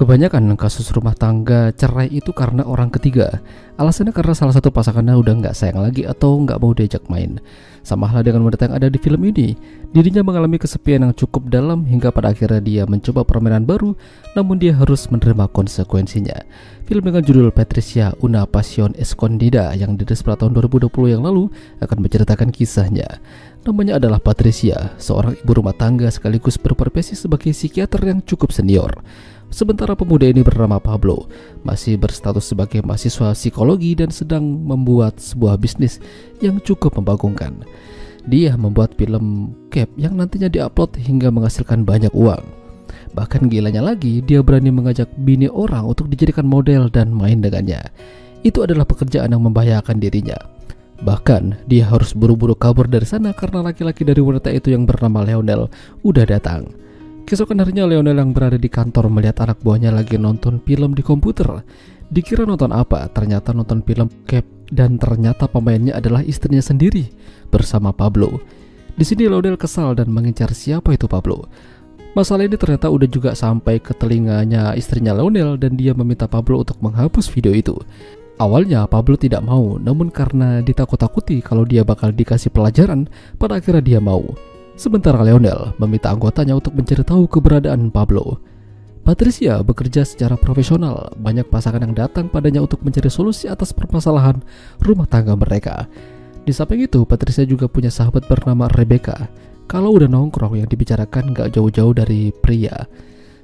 Kebanyakan kasus rumah tangga cerai itu karena orang ketiga. Alasannya karena salah satu pasangannya udah nggak sayang lagi atau nggak mau diajak main. Sama halnya dengan wanita yang ada di film ini. Dirinya mengalami kesepian yang cukup dalam hingga pada akhirnya dia mencoba permainan baru, namun dia harus menerima konsekuensinya. Film dengan judul Patricia Una Pasión Escondida yang dirilis pada tahun 2020 yang lalu akan menceritakan kisahnya. Namanya adalah Patricia, seorang ibu rumah tangga sekaligus berprofesi sebagai psikiater yang cukup senior. Sementara pemuda ini bernama Pablo masih berstatus sebagai mahasiswa psikologi dan sedang membuat sebuah bisnis yang cukup membagongkan. Dia membuat film Cap yang nantinya diupload hingga menghasilkan banyak uang. Bahkan gilanya lagi, dia berani mengajak bini orang untuk dijadikan model dan main dengannya. Itu adalah pekerjaan yang membahayakan dirinya. Bahkan dia harus buru-buru kabur dari sana karena laki-laki dari wanita itu yang bernama Leonel udah datang. Keesokan harinya Leonel yang berada di kantor melihat anak buahnya lagi nonton film di komputer. Dikira nonton apa, ternyata nonton film Cap dan ternyata pemainnya adalah istrinya sendiri bersama Pablo. Di sini Leonel kesal dan mengincar siapa itu Pablo. Masalah ini ternyata udah juga sampai ke telinganya istrinya Leonel dan dia meminta Pablo untuk menghapus video itu. Awalnya Pablo tidak mau, namun karena ditakut-takuti kalau dia bakal dikasih pelajaran, pada akhirnya dia mau. Sementara Leonel meminta anggotanya untuk mencari tahu keberadaan Pablo. Patricia bekerja secara profesional, banyak pasangan yang datang padanya untuk mencari solusi atas permasalahan rumah tangga mereka. Di samping itu, Patricia juga punya sahabat bernama Rebecca. Kalau udah nongkrong yang dibicarakan gak jauh-jauh dari pria.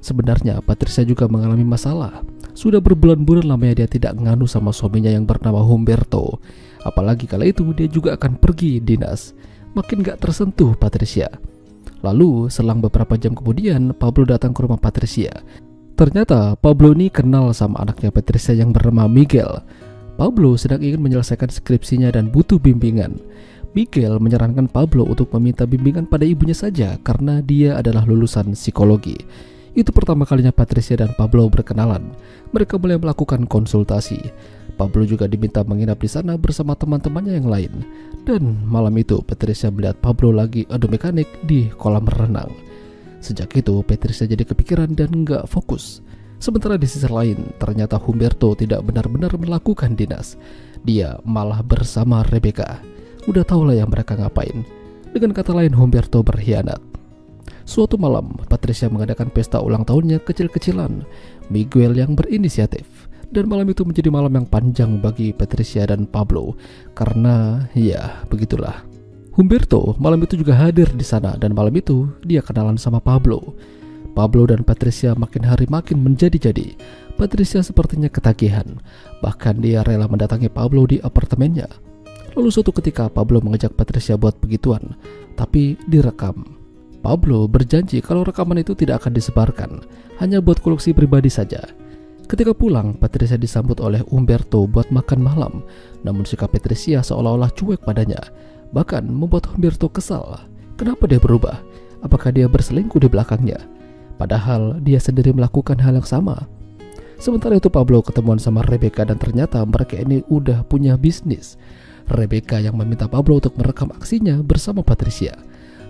Sebenarnya Patricia juga mengalami masalah. Sudah berbulan-bulan lamanya dia tidak nganu sama suaminya yang bernama Humberto. Apalagi kala itu dia juga akan pergi dinas. Makin gak tersentuh Patricia. Lalu selang beberapa jam kemudian Pablo datang ke rumah Patricia. Ternyata Pablo ini kenal sama anaknya Patricia yang bernama Miguel. Pablo sedang ingin menyelesaikan skripsinya dan butuh bimbingan. Miguel menyarankan Pablo untuk meminta bimbingan pada ibunya saja karena dia adalah lulusan psikologi. Itu pertama kalinya Patricia dan Pablo berkenalan. Mereka mulai melakukan konsultasi. Pablo juga diminta menginap di sana bersama teman-temannya yang lain. Dan malam itu Patricia melihat Pablo lagi adu mekanik di kolam renang. Sejak itu Patricia jadi kepikiran dan nggak fokus. Sementara di sisi lain ternyata Humberto tidak benar-benar melakukan dinas. Dia malah bersama Rebecca. Udah tau lah yang mereka ngapain. Dengan kata lain Humberto berkhianat. Suatu malam Patricia mengadakan pesta ulang tahunnya kecil-kecilan. Miguel yang berinisiatif. Dan malam itu menjadi malam yang panjang bagi Patricia dan Pablo. Karena ya begitulah. Humberto malam itu juga hadir di sana dan malam itu dia kenalan sama Pablo. Pablo dan Patricia makin hari makin menjadi-jadi. Patricia sepertinya ketagihan. Bahkan dia rela mendatangi Pablo di apartemennya. Lalu suatu ketika Pablo mengajak Patricia buat begituan, tapi direkam. Pablo berjanji kalau rekaman itu tidak akan disebarkan, hanya buat koleksi pribadi saja. Ketika pulang, Patricia disambut oleh Humberto buat makan malam, namun sikap Patricia seolah-olah cuek padanya, bahkan membuat Humberto kesal. Kenapa dia berubah? Apakah dia berselingkuh di belakangnya? Padahal dia sendiri melakukan hal yang sama. Sementara itu Pablo ketemuan sama Rebecca dan ternyata mereka ini udah punya bisnis. Rebecca yang meminta Pablo untuk merekam aksinya bersama Patricia.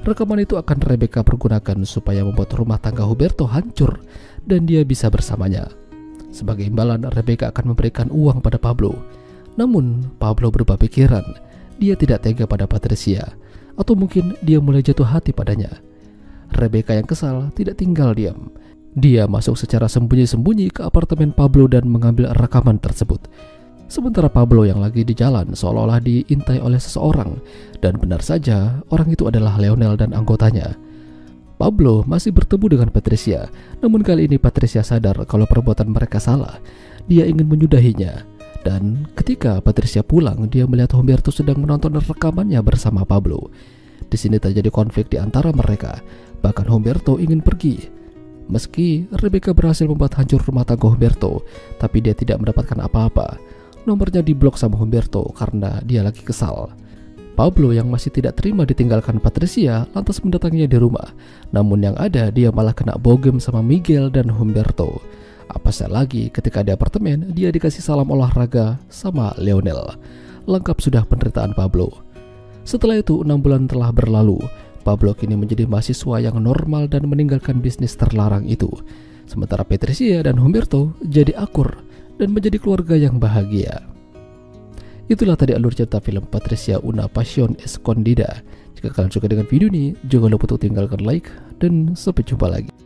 Rekaman itu akan Rebecca pergunakan supaya membuat rumah tangga Humberto hancur dan dia bisa bersamanya. Sebagai imbalan, Rebecca akan memberikan uang pada Pablo. Namun, Pablo berubah pikiran. Dia tidak tega pada Patricia. Atau mungkin dia mulai jatuh hati padanya. Rebecca yang kesal tidak tinggal diam. Dia masuk secara sembunyi-sembunyi ke apartemen Pablo dan mengambil rekaman tersebut. Sementara Pablo yang lagi di jalan seolah-olah diintai oleh seseorang. Dan benar saja, orang itu adalah Leonel dan anggotanya. Pablo masih bertemu dengan Patricia. Namun kali ini Patricia sadar kalau perbuatan mereka salah. Dia ingin menyudahinya. Dan ketika Patricia pulang, dia melihat Humberto sedang menonton rekamannya bersama Pablo. Di sini terjadi konflik di antara mereka. Bahkan Humberto ingin pergi. Meski Rebecca berhasil membuat hancur rumah tangga Humberto, tapi dia tidak mendapatkan apa-apa. Nomornya diblok sama Humberto karena dia lagi kesal. Pablo yang masih tidak terima ditinggalkan Patricia lantas mendatanginya di rumah. Namun yang ada dia malah kena bogem sama Miguel dan Humberto. Apasnya lagi ketika di apartemen dia dikasih salam olahraga sama Leonel. Lengkap sudah penderitaan Pablo. Setelah itu 6 bulan telah berlalu. Pablo kini menjadi mahasiswa yang normal dan meninggalkan bisnis terlarang itu. Sementara Patricia dan Humberto jadi akur dan menjadi keluarga yang bahagia. Itulah tadi alur cerita film Patricia Una Pasión Escondida. Jika kalian suka dengan video ini, jangan lupa untuk tinggalkan like dan sampai jumpa lagi.